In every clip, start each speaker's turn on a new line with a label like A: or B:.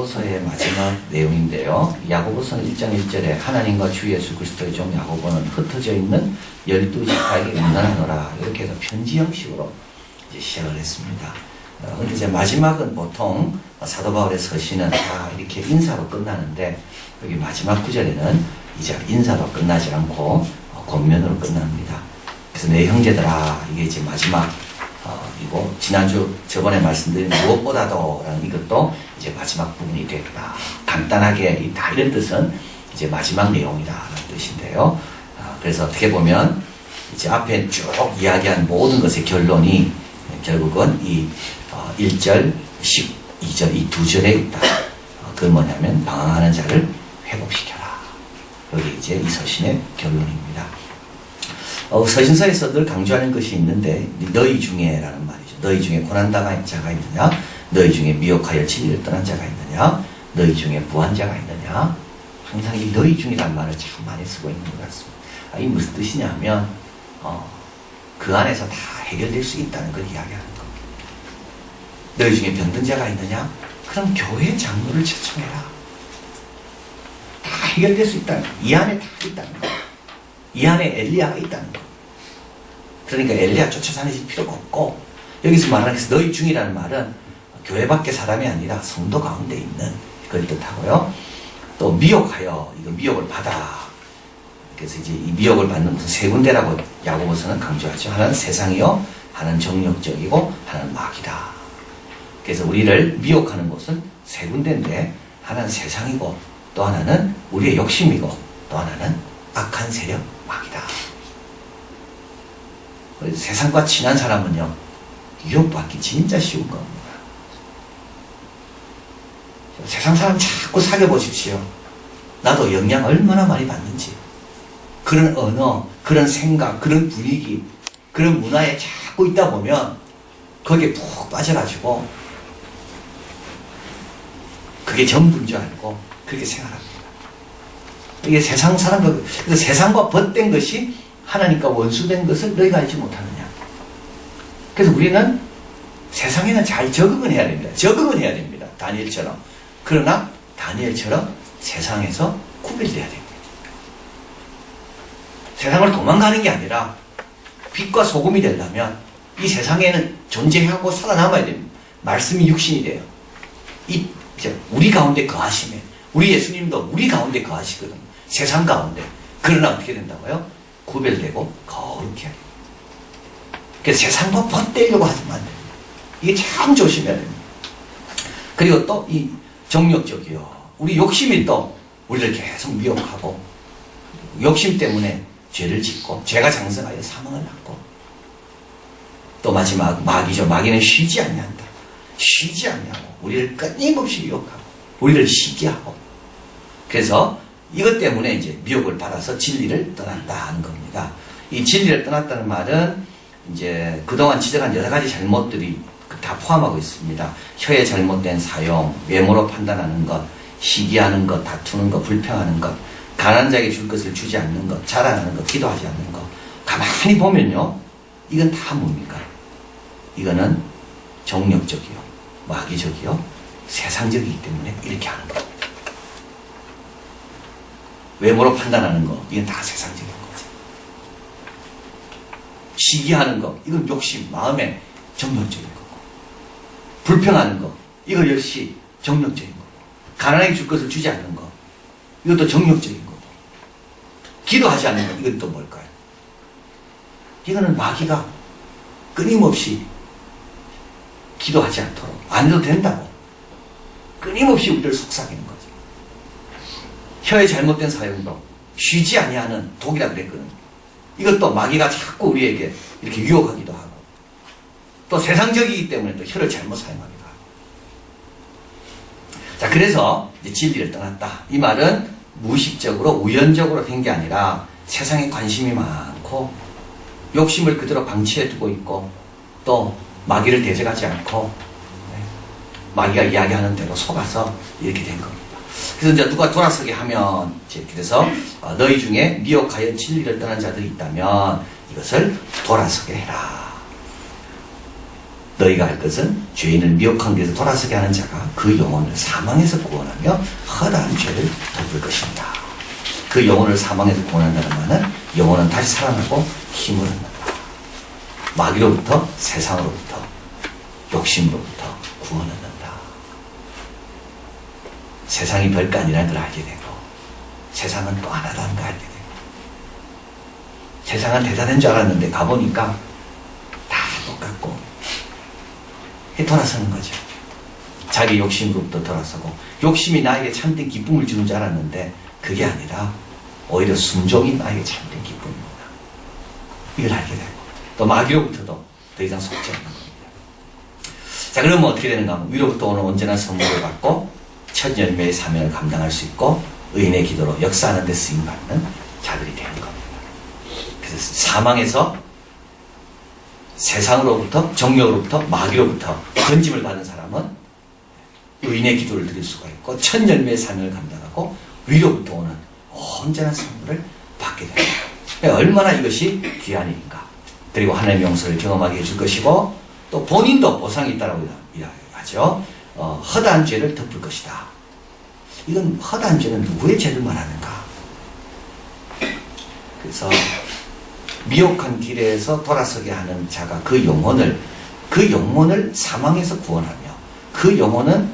A: 야고보서의 마지막 내용인데요. 야고보서는 1장 1절에 하나님과 주 예수 그리스도의 종 야고보는 흩어져 있는 12지파에게 문안하노라 이렇게 해서 편지 형식으로 이제 시작을 했습니다. 근데 이제 마지막은 보통 사도 바울의 서신은 다 이렇게 인사로 끝나는데 여기 마지막 구절에는 이제 인사로 끝나지 않고 권면으로 끝납니다. 그래서 내 형제들아, 이게 이제 마지막 이고 저번에 말씀드린 무엇보다도 라는 이것도 이제 마지막 부분이 되겠다. 간단하게 다 이런 뜻은 이제 마지막 내용이다 라는 뜻인데요. 그래서 어떻게 보면 이제 앞에 쭉 이야기한 모든 것의 결론이 결국은 이 1절, 12절 이 두 절에 있다. 그건 뭐냐면 방황하는 자를 회복시켜라. 여기 이제 이 서신의 결론입니다. 서신서에서 늘 강조하는 것이 있는데 너희 중에라는 말이죠. 너희 중에 고난당한 자가 있느냐? 너희 중에 미혹하여 진리를 떠난 자가 있느냐? 너희 중에 부한 자가 있느냐? 항상 이 너희 중이라는 말을 참 많이 쓰고 있는 것 같습니다. 이 무슨 뜻이냐면 그 안에서 다 해결될 수 있다는 걸 이야기하는 겁니다. 너희 중에 병든 자가 있느냐? 그럼 교회 장로를 초청해라. 다 해결될 수 있다는 거예요. 이 안에 다 있다는 거예요. 이 안에 엘리야가 있다는 거. 그러니까 엘리야 쫓아다닐 필요가 없고, 여기서 말하는 너희 중이라는 말은 교회 밖의 사람이 아니라 성도 가운데 있는 걸 뜻하고요. 또 미혹하여, 이거 미혹을 받아. 그래서 이제 이 미혹을 받는 무슨 세 군데라고 야고보서는 강조하죠. 하나는 세상이요, 하나는 정욕적이고, 하나는 마귀다. 그래서 우리를 미혹하는 곳은 세 군데인데, 하나는 세상이고, 또 하나는 우리의 욕심이고, 또 하나는 악한 세력, 마귀다. 세상과 친한 사람은요, 유혹받기 진짜 쉬운 겁니다. 세상 사람 자꾸 사귀어보십시오. 나도 영향 얼마나 많이 받는지. 그런 언어, 그런 생각, 그런 분위기, 그런 문화에 자꾸 있다 보면 거기에 푹 빠져가지고 그게 전부인 줄 알고 그렇게 생각합니다. 이게 세상 사람과, 그래서 세상과 벗된 것이 하나님과 원수된 것을 너희가 알지 못하느냐. 그래서 우리는 세상에는 잘 적응은 해야 됩니다. 적응은 해야 됩니다. 다니엘처럼. 그러나 다니엘처럼 세상에서 구별돼야 됩니다. 세상을 도망가는 게 아니라 빛과 소금이 되려면 이 세상에는 존재하고 살아남아야 됩니다. 말씀이 육신이 돼요. 우리 가운데 거하시면, 우리 예수님도 우리 가운데 거하시거든요. 세상 가운데. 그러나 어떻게 된다고요? 구별되고 거룩해야 됩니다. 그래서 세상과 벗대려고 하면 안 됩니다. 이게 참 조심해야 됩니다. 그리고 또 이 정욕적이요. 우리 욕심이 또 우리를 계속 미혹하고 욕심 때문에 죄를 짓고 죄가 장성하여 사망을 낳고 또 마지막 마귀죠. 마귀는 쉬지 아니한다. 쉬지 아니하고 우리를 끊임없이 유혹하고 우리를 시기하고 그래서 이것 때문에 이제 미혹을 받아서 진리를 떠난다 하는 겁니다. 이 진리를 떠났다는 말은 이제 그동안 지적한 여러 가지 잘못들이 다 포함하고 있습니다. 혀의 잘못된 사용, 외모로 판단하는 것, 시기하는 것, 다투는 것, 불평하는 것, 가난한 자에게 줄 것을 주지 않는 것, 자랑하는 것, 기도하지 않는 것. 가만히 보면요. 이건 다 뭡니까? 이거는 정욕적이요, 마귀적이요, 세상적이기 때문에 이렇게 하는 겁니다. 외모로 판단하는 거, 이건 다 세상적인 거죠. 시기하는 거, 이건 욕심, 마음의 정욕적인 거고. 불평하는 거, 이거 역시 정욕적인 거고. 가난하게 줄 것을 주지 않는 거, 이것도 정욕적인 거고. 기도하지 않는 거, 이건 또 뭘까요? 이거는 마귀가 끊임없이 기도하지 않도록, 안 해도 된다고 끊임없이 우리를 속삭이는 거죠. 혀의 잘못된 사용도 쉬지 아니하는 독이라 그랬거든요. 이것도 마귀가 자꾸 우리에게 이렇게 유혹하기도 하고 또 세상적이기 때문에 또 혀를 잘못 사용하기도 하고. 자, 그래서 이제 진리를 떠났다. 이 말은 무의식적으로 우연적으로 된 게 아니라 세상에 관심이 많고 욕심을 그대로 방치해 두고 있고 또 마귀를 대적하지 않고 마귀가 이야기하는 대로 속아서 이렇게 된 겁니다. 그래서 이제 누가 돌아서게 하면 이제 그래서 너희 중에 미혹하여 진리를 떠난 자들이 있다면 이것을 돌아서게 해라. 너희가 할 것은 죄인을 미혹한 길에서 돌아서게 하는 자가 그 영혼을 사망에서 구원하며 허다한 죄를 덮을 것입니다. 그 영혼을 사망에서 구원한다는 말은 영혼은 다시 살아나고 힘을 얻는다. 마귀로부터, 세상으로부터, 욕심으로부터 구원 얻는다. 세상이 별거 아니라는 걸 알게 되고 세상은 또 하나다는 걸 알게 되고 세상은 대단한 줄 알았는데 가보니까 다 똑같고 돌아서는 거죠. 자기 욕심으로부터 돌아서고 욕심이 나에게 참된 기쁨을 주는 줄 알았는데 그게 아니라 오히려 순종이 나에게 참된 기쁨입니다. 이걸 알게 되고 또 마귀로부터도 더 이상 속지 않는 겁니다. 자, 그러면 어떻게 되는가 하면 위로부터 오는 온전한 선물을 받고 첫 열매의 사명을 감당할 수 있고 의인의 기도로 역사하는 데 쓰임받는 자들이 되는 겁니다. 그래서 사망에서 세상으로부터 정욕으로부터 마귀로부터 건짐을 받은 사람은 의인의 기도를 드릴 수가 있고 첫 열매의 사명을 감당하고 위로부터 오는 온전한 선물을 받게 됩니다. 얼마나 이것이 귀한 일인가. 그리고 하나님의 용서를 경험하게 해줄 것이고 또 본인도 보상이 있다고 하죠. 허다한 죄를 덮을 것이다. 이건 허다한 죄는 누구의 죄를 말하는가? 그래서 미혹한 길에서 돌아서게 하는 자가 그 영혼을 사망에서 구원하며 그 영혼은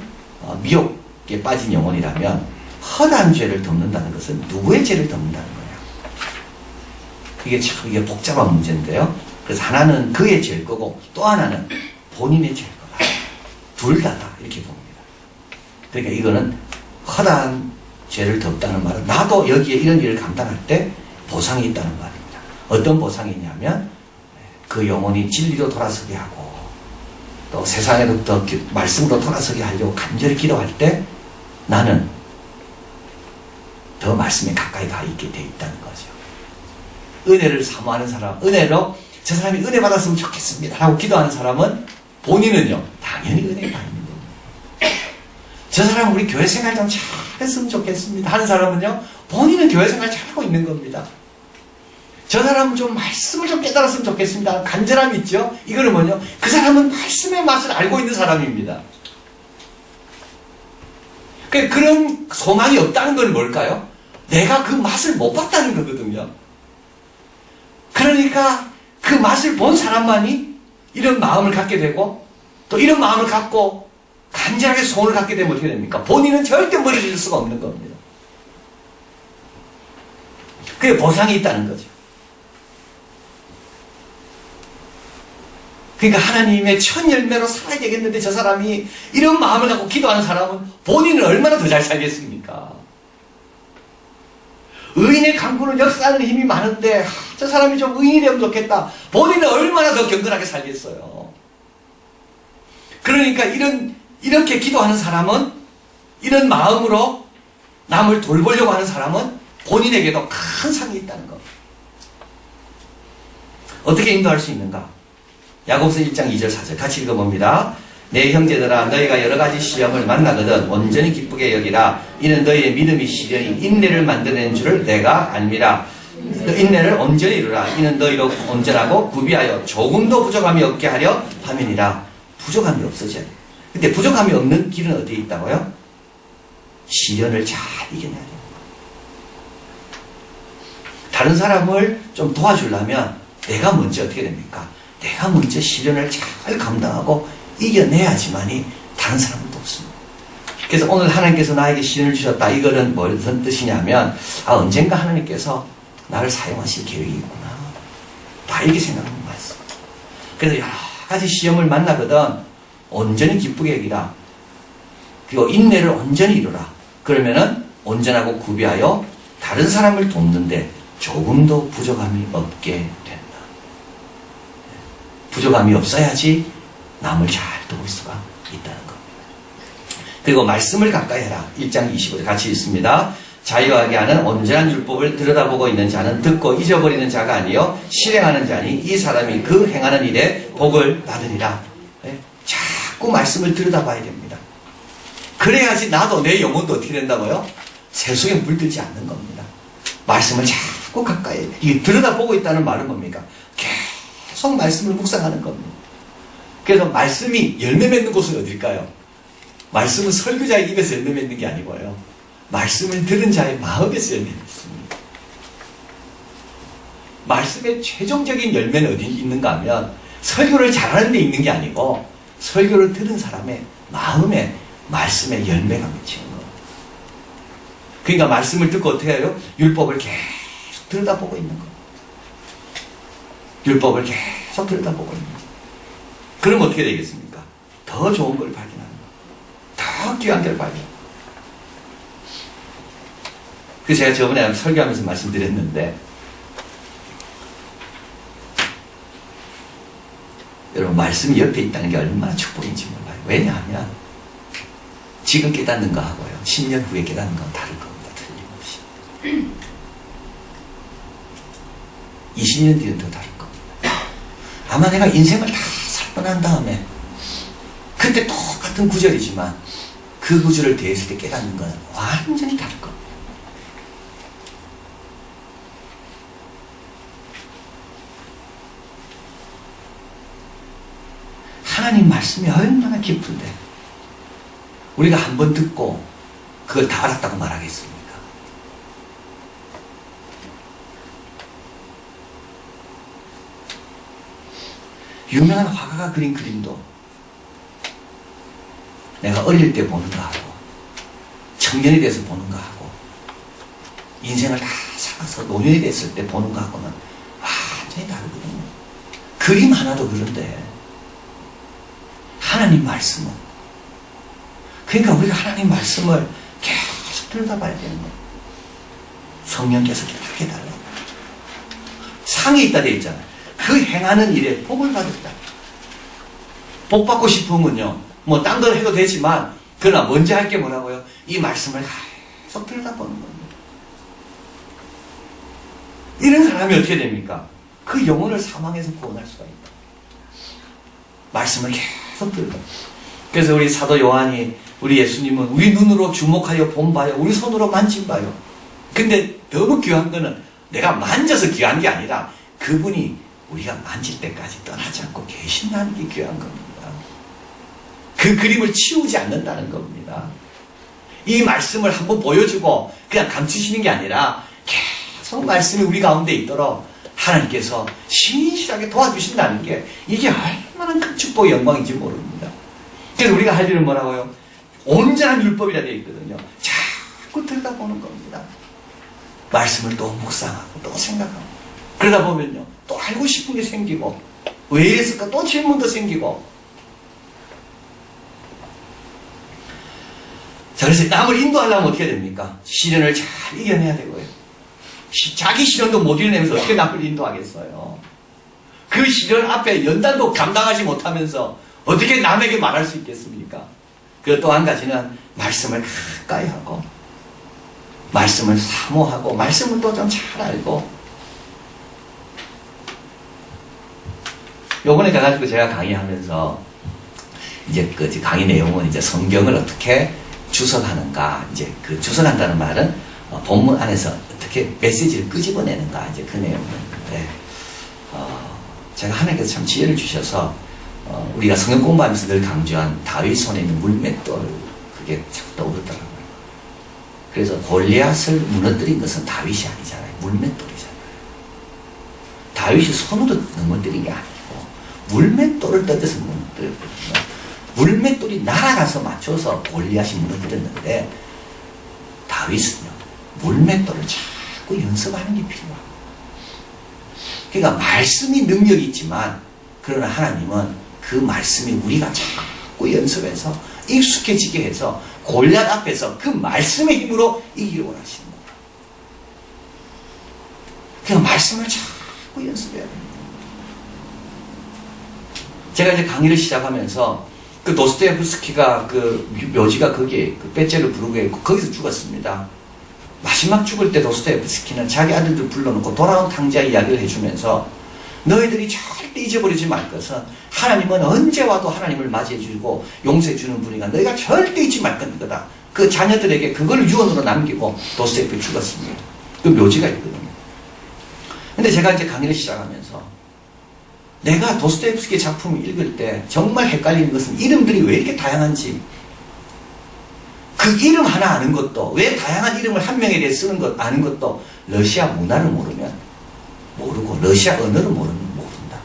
A: 미혹에 빠진 영혼이라면 허다한 죄를 덮는다는 것은 누구의 죄를 덮는다는 거예요? 그게 참 이게 복잡한 문제인데요. 그래서 하나는 그의 죄일 거고 또 하나는 본인의 죄일 거다. 둘 다다 이렇게 봅니다. 그러니까 이거는 허다한 죄를 덮다는 말은 나도 여기에 이런 일을 감당할 때 보상이 있다는 말입니다. 어떤 보상이 있냐면 그 영혼이 진리로 돌아서게 하고 또 세상에로부터 말씀으로 돌아서게 하려고 간절히 기도할 때 나는 더 말씀에 가까이 가 있게 돼 있다는 거죠. 은혜를 사모하는 사람, 은혜로 저 사람이 은혜 받았으면 좋겠습니다 하고 기도하는 사람은 본인은요 당연히 은혜가 있는 겁니다. 저 사람은 우리 교회 생활 좀 잘했으면 좋겠습니다 하는 사람은요 본인은 교회 생활 잘하고 있는 겁니다. 저 사람은 좀 말씀을 좀 깨달았으면 좋겠습니다. 간절함이 있죠. 이거는 뭐냐? 그 사람은 말씀의 맛을 알고 있는 사람입니다. 그런 소망이 없다는 건 뭘까요? 내가 그 맛을 못 봤다는 거거든요. 그러니까 그 맛을 본 사람만이 이런 마음을 갖게 되고 또 이런 마음을 갖고 간절하게 소원을 갖게 되면 어떻게 됩니까? 본인은 절대 멀어질 수가 없는 겁니다. 그게 보상이 있다는 거죠. 그러니까 하나님의 첫 열매로 살아야 되겠는데 저 사람이 이런 마음을 갖고 기도하는 사람은 본인은 얼마나 더 잘 살겠습니까? 의인의 강구는 역사하는 힘이 많은데 저 사람이 좀 의인이 되면 좋겠다. 본인은 얼마나 더 경건하게 살겠어요. 그러니까 이렇게 기도하는 사람은 이런 마음으로 남을 돌보려고 하는 사람은 본인에게도 큰 상이 있다는 것. 어떻게 인도할 수 있는가? 야고보서 1장 2절 4절 같이 읽어봅니다. 내 형제들아 너희가 여러 가지 시험을 만나거든 온전히 기쁘게 여기라. 이는 너희의 믿음이 시련이 인내를 만드는 줄을 내가 알미라. 인내를 온전히 이루라. 이는 너희로 온전하고 구비하여 조금도 부족함이 없게 하려 함이니라. 부족함이 없어져야 돼. 근데 부족함이 없는 길은 어디에 있다고요? 시련을 잘 이겨내야 돼요. 다른 사람을 좀 도와주려면 내가 먼저 어떻게 됩니까? 내가 먼저 시련을 잘 감당하고 이겨내야지만이 다른 사람은 돕습니다. 그래서 오늘 하나님께서 나에게 시련을 주셨다. 이거는 무슨 뜻이냐면 언젠가 하나님께서 나를 사용하실 계획이 있구나. 다 이렇게 생각하는 말씀. 그래서 여러 가지 시험을 만나거든 온전히 기쁘게 여기라. 그리고 인내를 온전히 이루라. 그러면은 온전하고 구비하여 다른 사람을 돕는데 조금도 부족함이 없게 된다. 부족함이 없어야지 남을 잘 도울 수가 있다는 겁니다. 그리고 말씀을 가까이 해라. 1장 25절 같이 읽습니다. 자유하게 하는 온전한 율법을 들여다보고 있는 자는 듣고 잊어버리는 자가 아니요 실행하는 자니 이 사람이 그 행하는 일에 복을 받으리라. 네? 자꾸 말씀을 들여다봐야 됩니다. 그래야지 나도 내 영혼도 어떻게 된다고요? 세속에 물들지 않는 겁니다. 말씀을 자꾸 가까이 이게 들여다보고 있다는 말은 뭡니까? 계속 말씀을 묵상하는 겁니다. 그래서 말씀이 열매 맺는 곳은 어딜까요? 말씀은 설교자의 입에서 열매 맺는 게 아니고요. 말씀을 들은 자의 마음에서 열매 맺습니다. 말씀의 최종적인 열매는 어디 있는가 하면 설교를 잘하는 데 있는 게 아니고 설교를 들은 사람의 마음에 말씀의 열매가 맺히는 거예요. 그러니까 말씀을 듣고 어떻게 해요? 율법을 계속 들여다보고 있는 거예요. 율법을 계속 들여다보고 있는 거예요. 그럼 어떻게 되겠습니까? 더 좋은 걸 발견하는 거예요. 더 귀한 걸 발견. 그래서 제가 저번에 설교하면서 말씀드렸는데 여러분 말씀이 옆에 있다는 게 얼마나 축복인지 몰라요. 왜냐하면 지금 깨닫는 거하고요 10년 후에 깨닫는 건 다를 겁니다. 틀림없이 20년 뒤는 더 다를 겁니다. 아마 내가 인생을 다 살고 난 다음에 그때 똑같은 구절이지만 그 구절을 대했을 때 깨닫는 건 완전히 다를 겁니다. 하나님 말씀이 얼마나 깊은데 우리가 한 번 듣고 그걸 다 알았다고 말하겠습니까? 유명한 화가가 그린 그림도 내가 어릴 때 보는 거하고 청년이 돼서 보는 거하고 인생을 다 살아서 노년이 됐을 때 보는 거하고는 완전히 다르거든요. 그림 하나도 그런데 하나님 말씀은 그러니까 우리가 하나님 말씀을 계속 들여다봐야 되는 거예요. 성령께서 그렇게 해달라고. 상이 있다 되어 있잖아요. 그 행하는 일에 복을 받았다. 복 받고 싶으면요 뭐 딴 거 해도 되지만 그러나 먼저 할 게 뭐라고요? 이 말씀을 계속 들여다보는 겁니다. 이런 사람이 어떻게 됩니까? 그 영혼을 사망에서 구원할 수가 있다. 말씀을 계속 들고. 그래서 우리 사도 요한이 우리 예수님은 우리 눈으로 주목하여 본 바요 우리 손으로 만진 바요. 근데 너무 귀한 거는 내가 만져서 귀한 게 아니라 그분이 우리가 만질 때까지 떠나지 않고 계신다는 게 귀한 겁니다. 그 그림을 치우지 않는다는 겁니다. 이 말씀을 한번 보여주고 그냥 감추시는 게 아니라 계속 말씀이 우리 가운데 있도록 하나님께서 신실하게 도와주신다는 게 이게 얼마나 큰 축복의 영광인지 모릅니다. 그래서 우리가 할 일은 뭐라고요? 온전한 율법이라 되어 있거든요. 자꾸 들여다보는 겁니다. 말씀을 또 묵상하고 또 생각하고 그러다 보면요 또 알고 싶은 게 생기고 왜 이랬을까 또 질문도 생기고. 자, 그래서 남을 인도하려면 어떻게 됩니까? 시련을 잘 이겨내야 되고요. 자기 시련도 못 이겨내면서 어떻게 남을 인도하겠어요? 그 시련 앞에 연단도 감당하지 못하면서 어떻게 남에게 말할 수 있겠습니까? 그리고 또 한 가지는 말씀을 가까이 하고 말씀을 사모하고 말씀을 또 좀 잘 알고. 요번에 가가지고 제가 강의하면서 이제 그 강의 내용은 이제 성경을 어떻게 주석하는가, 이제 그 주석한다는 말은 본문 안에서 어떻게 메시지를 끄집어내는가, 이제 그 내용인데, 제가 하나님께서 참 지혜를 주셔서, 우리가 성경 공부하면서 늘 강조한 다윗 손에 있는 물맷돌, 그게 자꾸 떠오르더라고요. 그래서 골리앗을 무너뜨린 것은 다윗이 아니잖아요. 물맷돌이잖아요. 다윗이 손으로 넘어뜨린 게 아니고, 물맷돌을 뜯어서 무너뜨렸거든요. 물맷돌이 날아가서 맞춰서 골리앗이 무너뜨렸는데, 다윗은요, 물맷돌을 자꾸 연습하는 게 필요하고. 그러니까 말씀이 능력이 있지만, 그러나 하나님은 그 말씀이 우리가 자꾸 연습해서 익숙해지게 해서 골리앗 앞에서 그 말씀의 힘으로 이기려 원하시는 거예요. 그러니까 말씀을 자꾸 연습해야 됩니다. 제가 이제 강의를 시작하면서 그 도스토옙스키가 그 묘지가 거기에 그 빼째를 부르고 있고 거기서 죽었습니다. 마지막 죽을 때 도스토옙스키는 자기 아들들 불러놓고 돌아온 탕자 이야기를 해주면서 너희들이 절대 잊어버리지 말 것은 하나님은 언제 와도 하나님을 맞이해주고 용서해주는 분이가 너희가 절대 잊지 말 거다. 그 자녀들에게 그걸 유언으로 남기고 도스토옙스키 죽었습니다. 그 묘지가 있거든요. 근데 제가 이제 강의를 시작하면서 내가 도스토옙스키 작품을 읽을 때 정말 헷갈리는 것은 이름들이 왜 이렇게 다양한지, 그 이름 하나 아는 것도, 왜 다양한 이름을 한 명에 대해 쓰는 것 아는 것도 러시아 문화를 모르면 모르고 러시아 언어를 모르면 모른다.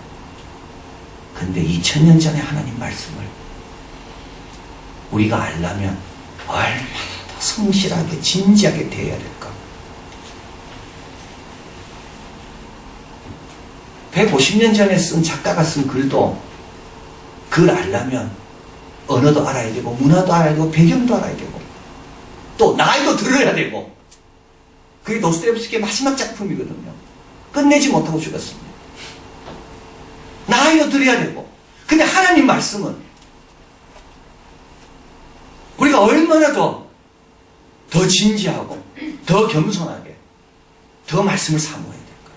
A: 근데 2000년 전에 하나님 말씀을 우리가 알려면 얼마나 더 성실하게 진지하게 대해야 될까. 150년 전에 쓴 작가가 쓴 글도 그걸 알려면 언어도 알아야 되고 문화도 알아야 되고 배경도 알아야 되고 또 나이도 들어야 되고, 그게 도스토옙스키의 마지막 작품이거든요. 끝내지 못하고 죽었습니다. 나이도 들어야 되고. 근데 하나님 말씀은 우리가 얼마나 더 진지하고 더 겸손하게 더 말씀을 사모해야 될까.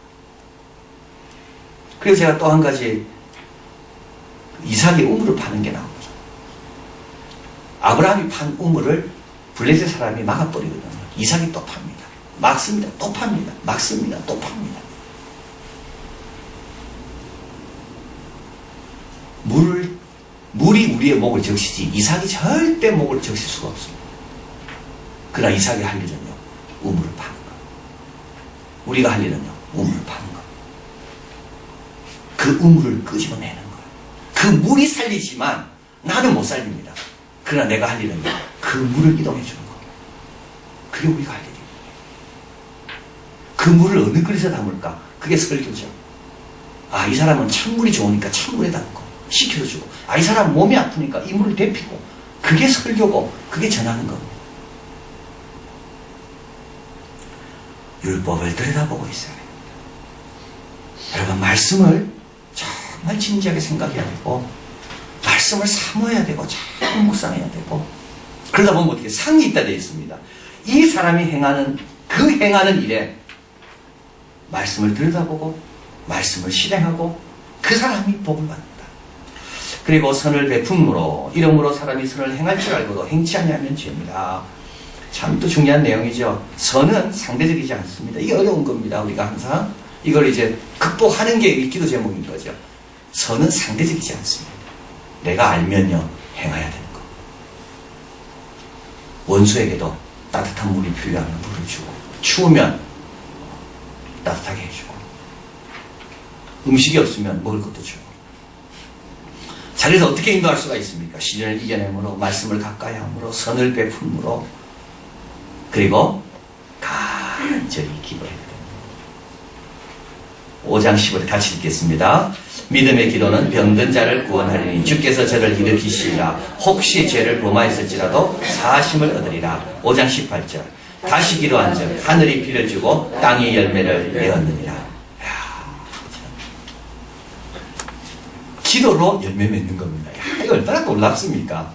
A: 그래서 제가 또 한 가지, 이삭의 우물을 파는 게 나옵니다. 아브라함이 판 우물을 블레셋 사람이 막아버리거든요. 이삭이 또 팝니다. 막습니다. 또 팝니다. 막습니다. 또 팝니다. 물이 우리의 목을 적시지 이삭이 절대 목을 적실 수가 없습니다. 그러나 이삭이 할 일은요, 우물을 파는 것. 우리가 할 일은요, 우물을 파는 것. 그 우물을 끄집어내는 것. 그 물이 살리지만 나는 못 살립니다. 그러나 내가 할 일은 그 물을 이동해 주는 것. 그게 우리가 할 일입니다. 그 물을 어느 그릇에 담을까? 그게 설교죠. 아, 이 사람은 찬물이 좋으니까 찬물에 담고 시켜주고, 아, 이 사람 몸이 아프니까 이 물을 데피고, 그게 설교고 그게 전하는 겁니다. 율법을 들여다보고 있어야 됩니다. 여러분, 말씀을 정말 진지하게 생각해야 되고 말씀을 사모해야 되고 자꾸 묵상해야 되고, 그러다 보면 어떻게 상이 있다 되어 있습니다. 이 사람이 행하는 일에 말씀을 들여다보고 말씀을 실행하고 그 사람이 복을 받는다. 그리고 선을 베품으로 이름으로 사람이 선을 행할 줄 알고도 행치 아니하면 죄입니다. 참 또 중요한 내용이죠. 선은 상대적이지 않습니다. 이게 어려운 겁니다. 우리가 항상 이걸 이제 극복하는 게 기도 제목인 거죠. 선은 상대적이지 않습니다. 내가 알면요, 행해야 되는 거. 원수에게도 따뜻한 물이 필요하면 물을 주고, 추우면 따뜻하게 해주고, 음식이 없으면 먹을 것도 주고. 자, 그래서 어떻게 인도할 수가 있습니까? 시련을 이겨내므로, 말씀을 가까이 함으로, 선을 베품으로, 그리고 간절히 기도해야 됩니다. 5장 15절 같이 읽겠습니다. 믿음의 기도는 병든 자를 구원하리니 주께서 저를 일으키시리라. 혹시 죄를 범하였을지라도 사하심을 얻으리라. 5장 18절 다시 기도한즉 하늘이 비를 주고 땅이 열매를 내었느니라. 기도로 열매 맺는 겁니다. 야, 이거 얼마나 놀랍습니까?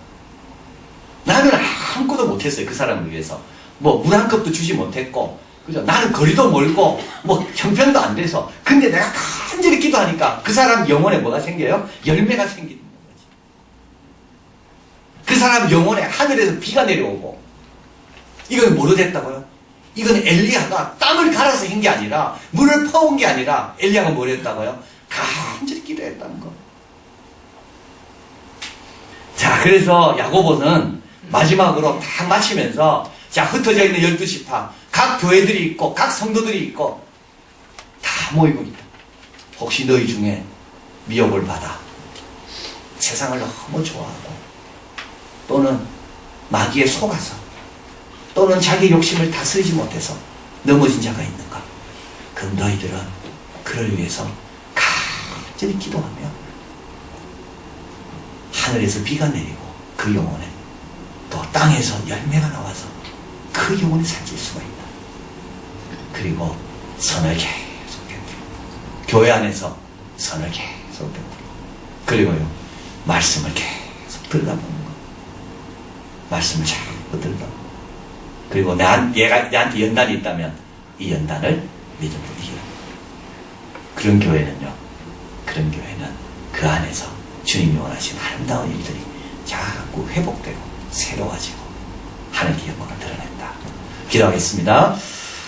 A: 나는 아무것도 못했어요. 그 사람을 위해서. 뭐 물 한 컵도 주지 못했고, 그죠? 나는 거리도 멀고 뭐 형편도 안 돼서, 근데 내가 간절히 기도하니까 그 사람 영혼에 뭐가 생겨요? 열매가 생기는 거지. 그 사람 영혼에 하늘에서 비가 내려오고. 이건 뭐로 됐다고요? 이건 엘리야가 땅을 갈아서 한 게 아니라, 물을 퍼온 게 아니라 엘리야가 뭘 했다고요? 간절히 기도했다는 거. 자, 그래서 야고보는 마지막으로 다 마치면서, 자, 흩어져 있는 12지파, 각 교회들이 있고 각 성도들이 있고 다 모이고 있다. 혹시 너희 중에 미혹을 받아 세상을 너무 좋아하고 또는 마귀에 속아서 또는 자기 욕심을 다스리지 못해서 넘어진 자가 있는가? 그럼 너희들은 그를 위해서 간절히 기도하며 하늘에서 비가 내리고 그 영혼에, 또 땅에서 열매가 나와서 그 영혼이 살릴 수가 있다. 그리고 선을 계속 베풀고, 교회 안에서 선을 계속 베풀고, 그리고요, 말씀을 계속 들여다보는 거. 말씀을 자꾸 들여다보고, 그리고 얘한테 연단이 있다면 이 연단을 믿음으로 이기라. 그런 교회는 그 안에서 주님이 원하시는 아름다운 일들이 자꾸 회복되고 새로워지고 하나님의 영광을 드러낸다. 기도하겠습니다.